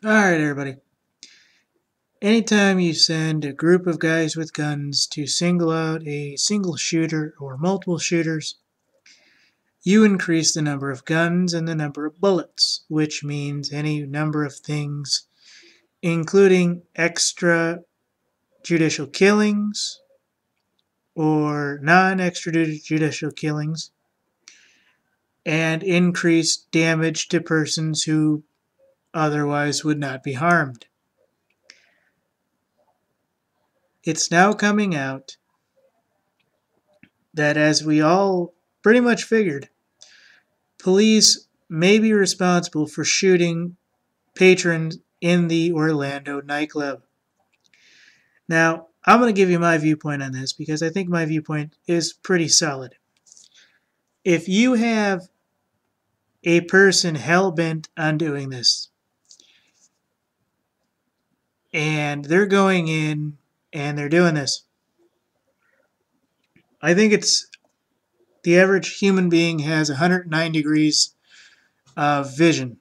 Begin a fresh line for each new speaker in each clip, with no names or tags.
Alright, everybody. Anytime you send a group of guys with guns to single out a single shooter or multiple shooters, you increase the number of guns and the number of bullets, which means any number of things, including extrajudicial killings or non-extrajudicial killings, and increased damage to persons who otherwise would not be harmed. It's now coming out that, as we all pretty much figured, police may be responsible for shooting patrons in the Orlando nightclub. Now, I'm going to give you my viewpoint on this because I think my viewpoint is pretty solid. If you have a person hell-bent on doing this, and they're going in and they're doing this, I think it's the average human being has 109 degrees of vision.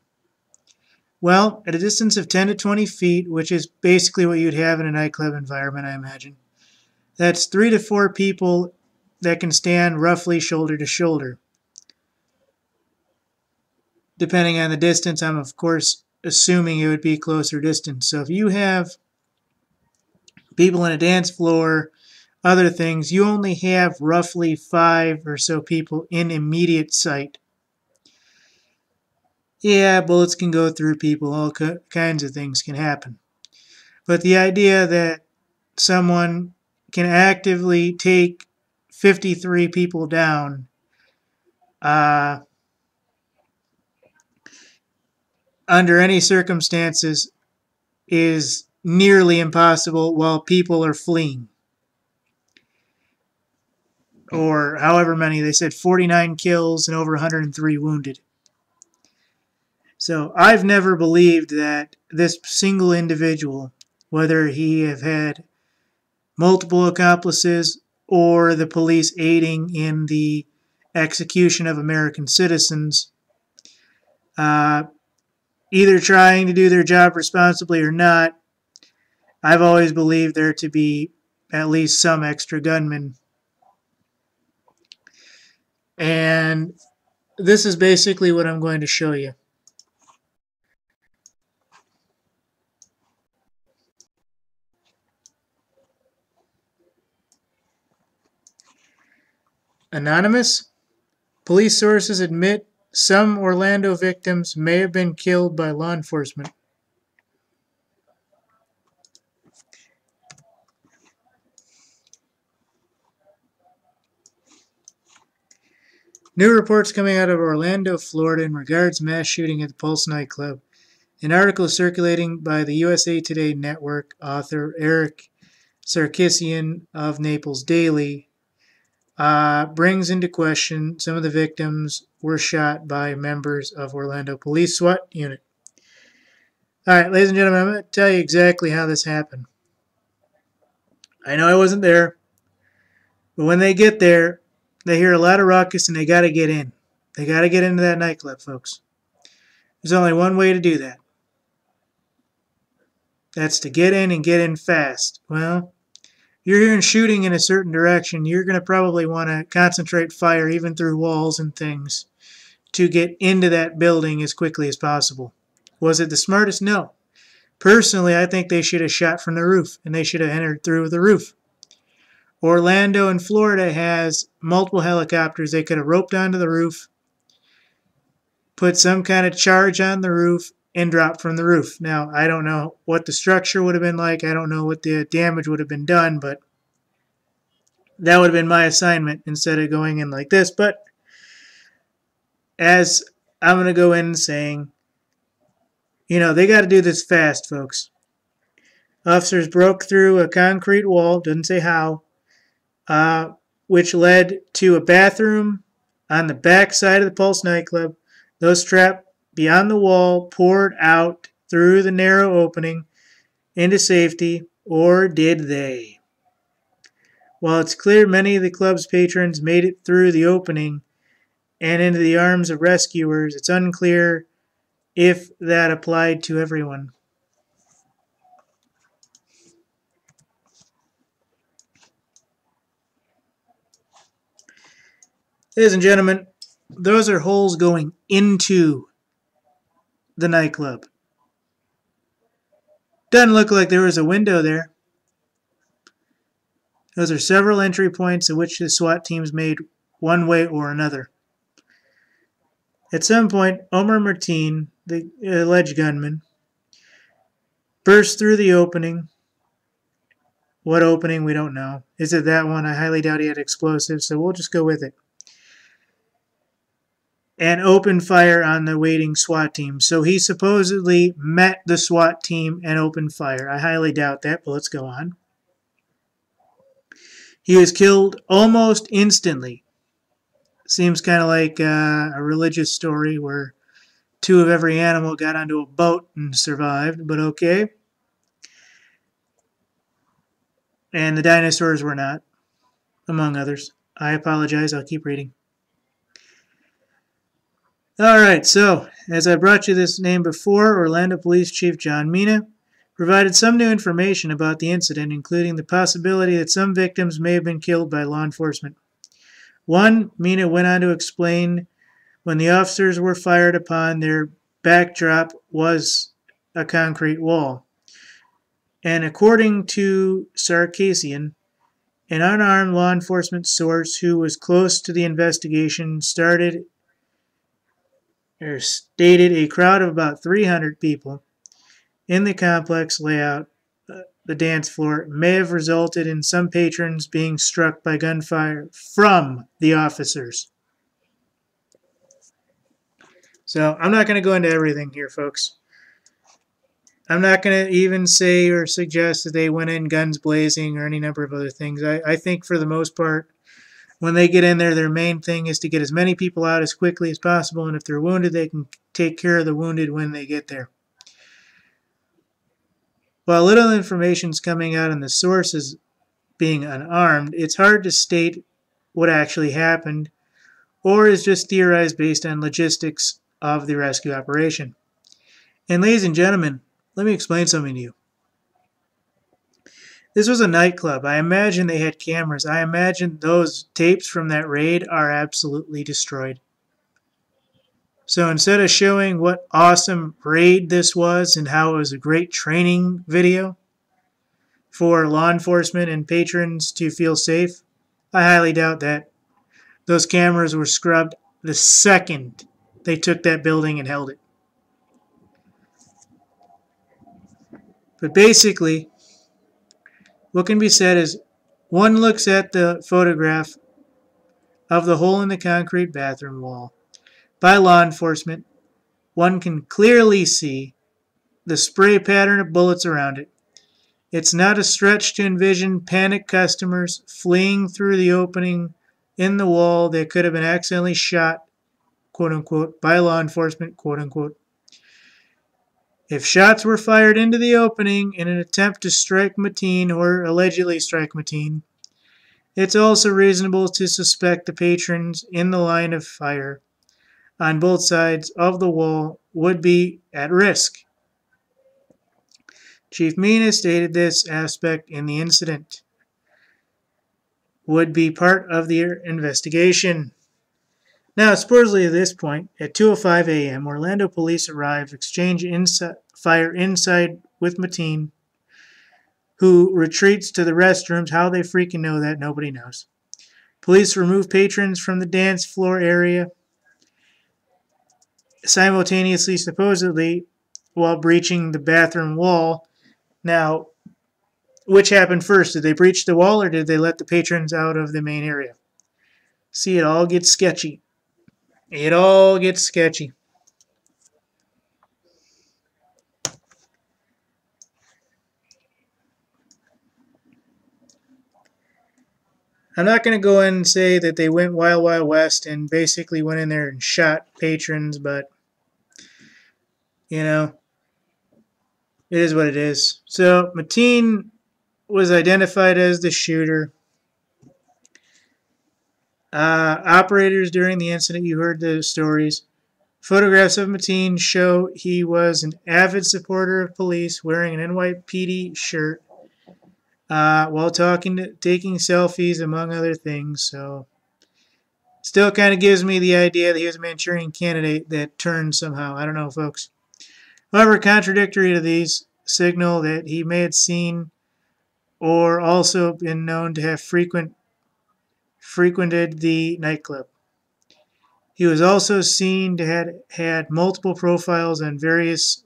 Well, at a distance of 10 to 20 feet, which is basically what you'd have in a nightclub environment, I imagine, that's 3 to 4 people that can stand roughly shoulder to shoulder. Depending on the distance, I'm of course assuming it would be closer distance. So if you have people on a dance floor, other things, you only have roughly 5 or so people in immediate sight. Yeah, bullets can go through people, all kinds of things can happen. But the idea that someone can actively take 53 people down under any circumstances is nearly impossible while people are fleeing. Or however many, they said 49 kills and over 103 wounded. So I've never believed that this single individual, whether he have had multiple accomplices or the police aiding in the execution of American citizens, either trying to do their job responsibly or not, I've always believed there to be at least some extra gunmen. And this is basically what I'm going to show you. Anonymous. Police sources admit some Orlando victims may have been killed by law enforcement. New reports coming out of Orlando, Florida in regards to mass shooting at the Pulse nightclub. An article circulating by the USA Today network author Eric Sarkisian of Naples Daily brings into question some of the victims were shot by members of Orlando Police SWAT unit. Alright, ladies and gentlemen, I'm going to tell you exactly how this happened. I know I wasn't there, but when they get there, they hear a lot of ruckus and they got to get in. They got to get into that nightclub, folks. There's only one way to do that. That's to get in and get in fast. Well, you're hearing shooting in a certain direction, you're going to probably want to concentrate fire even through walls and things to get into that building as quickly as possible. Was it the smartest? No. Personally, I think they should have shot from the roof, and they should have entered through the roof. Orlando in Florida has multiple helicopters. They could have roped onto the roof, put some kind of charge on the roof, and dropped from the roof. Now, I don't know what the structure would have been like. I don't know what the damage would have been done, but that would have been my assignment instead of going in like this. But as I'm going to go in saying, they got to do this fast, folks. Officers broke through a concrete wall, doesn't say how, which led to a bathroom on the back side of the Pulse nightclub. Those trapped beyond the wall poured out through the narrow opening into safety, or did they? While it's clear many of the club's patrons made it through the opening and into the arms of rescuers, it's unclear if that applied to everyone. Ladies and gentlemen, those are holes going into the nightclub. Doesn't look like there was a window there. Those are several entry points at which the SWAT teams made one way or another. At some point, Omar Martin, the alleged gunman, burst through the opening. What opening, we don't know. Is it that one? I highly doubt he had explosives, so we'll just go with it. And opened fire on the waiting SWAT team. So he supposedly met the SWAT team and opened fire. I highly doubt that, but let's go on. He was killed almost instantly. Seems kind of like a religious story where two of every animal got onto a boat and survived, but okay. And the dinosaurs were not, among others. I apologize, I'll keep reading. Alright, so, as I brought you this name before, Orlando Police Chief John Mina provided some new information about the incident, including the possibility that some victims may have been killed by law enforcement. One, Mina went on to explain when the officers were fired upon, their backdrop was a concrete wall. And according to Sarkassian, an unarmed law enforcement source who was close to the investigation stated a crowd of about 300 people in the complex layout, the dance floor, may have resulted in some patrons being struck by gunfire from the officers. So I'm not going to go into everything here, folks. I'm not going to even say or suggest that they went in guns blazing or any number of other things. I think for the most part, when they get in there, their main thing is to get as many people out as quickly as possible, and if they're wounded, they can take care of the wounded when they get there. While little information is coming out on the sources being unarmed, it's hard to state what actually happened or is just theorized based on logistics of the rescue operation. And ladies and gentlemen, let me explain something to you. This was a nightclub. I imagine they had cameras. I imagine those tapes from that raid are absolutely destroyed. So instead of showing what awesome raid this was and how it was a great training video for law enforcement and patrons to feel safe, I highly doubt that. Those cameras were scrubbed the second they took that building and held it. But basically, what can be said is one looks at the photograph of the hole in the concrete bathroom wall by law enforcement. One can clearly see the spray pattern of bullets around it. It's not a stretch to envision panicked customers fleeing through the opening in the wall that could have been accidentally shot, quote unquote, by law enforcement, quote unquote. If shots were fired into the opening in an attempt to strike Mateen or allegedly strike Mateen, it's also reasonable to suspect the patrons in the line of fire on both sides of the wall would be at risk. Chief Mina stated this aspect in the incident would be part of the investigation. Now, supposedly at this point, at 2:05 a.m., Orlando police arrived, exchange fire inside with Mateen, who retreats to the restrooms. How they freaking know that, nobody knows. Police remove patrons from the dance floor area, simultaneously, supposedly, while breaching the bathroom wall. Now, which happened first? Did they breach the wall or did they let the patrons out of the main area? See, it all gets sketchy. It all gets sketchy. I'm not going to go in and say that they went Wild Wild West and basically went in there and shot patrons, but, you know, it is what it is. So, Mateen was identified as the shooter. Operators during the incident, you heard the stories. Photographs of Mateen show he was an avid supporter of police, wearing an NYPD shirt while taking selfies, among other things. So Still kind of gives me the idea that he was a Manchurian candidate that turned somehow. I don't know, folks. However, contradictory to these signal that he may have seen or also been known to have frequented the nightclub. He was also seen to have had multiple profiles on various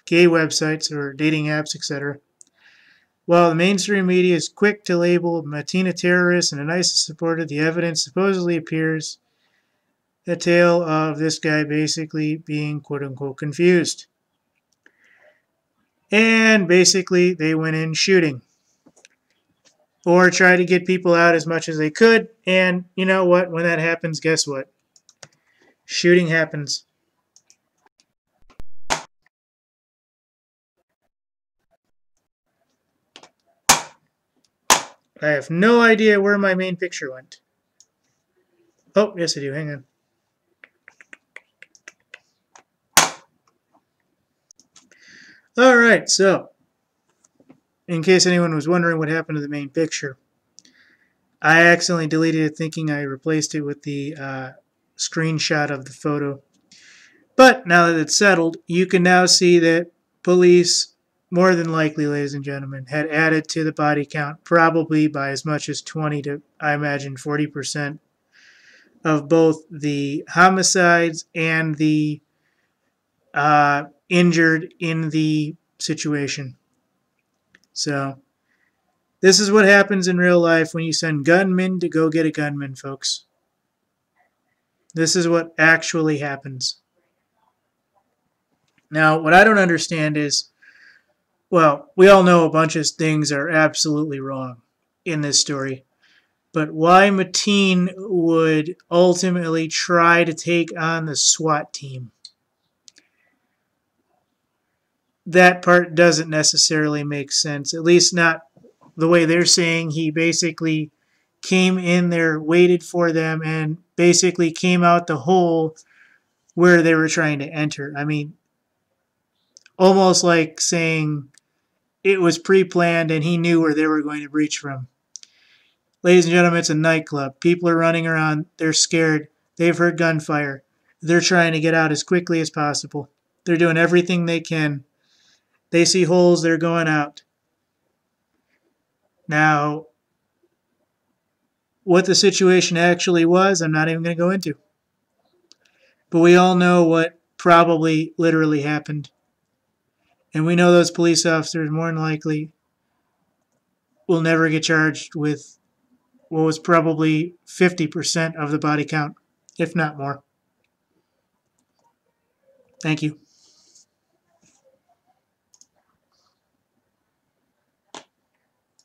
gay websites or dating apps, etc. While the mainstream media is quick to label Mina terrorists and ISIS supported, the evidence supposedly appears a tale of this guy basically being quote-unquote confused. And basically they went in shooting. Or try to get people out as much as they could. And you know what? When that happens, guess what? Shooting happens. I have no idea where my main picture went. Oh, yes I do. Hang on. Alright, so in case anyone was wondering what happened to the main picture, I accidentally deleted it thinking I replaced it with the screenshot of the photo. But now that it's settled, you can now see that police, more than likely, ladies and gentlemen, had added to the body count probably by as much as 20 to, I imagine, 40% of both the homicides and the injured in the situation. So this is what happens in real life when you send gunmen to go get a gunman, folks. This is what actually happens. Now, what I don't understand is, well, we all know a bunch of things are absolutely wrong in this story. But why Mateen would ultimately try to take on the SWAT team, that part doesn't necessarily make sense. At least not the way they're saying. He basically came in there, waited for them, and basically came out the hole where they were trying to enter. I mean, almost like saying it was pre-planned and he knew where they were going to breach from. Ladies and gentlemen, it's a nightclub. People are running around. They're scared. They've heard gunfire. They're trying to get out as quickly as possible. They're doing everything they can. They see holes, they're going out. Now, what the situation actually was, I'm not even going to go into. But we all know what probably literally happened. And we know those police officers more than likely will never get charged with what was probably 50% of the body count, if not more. Thank you.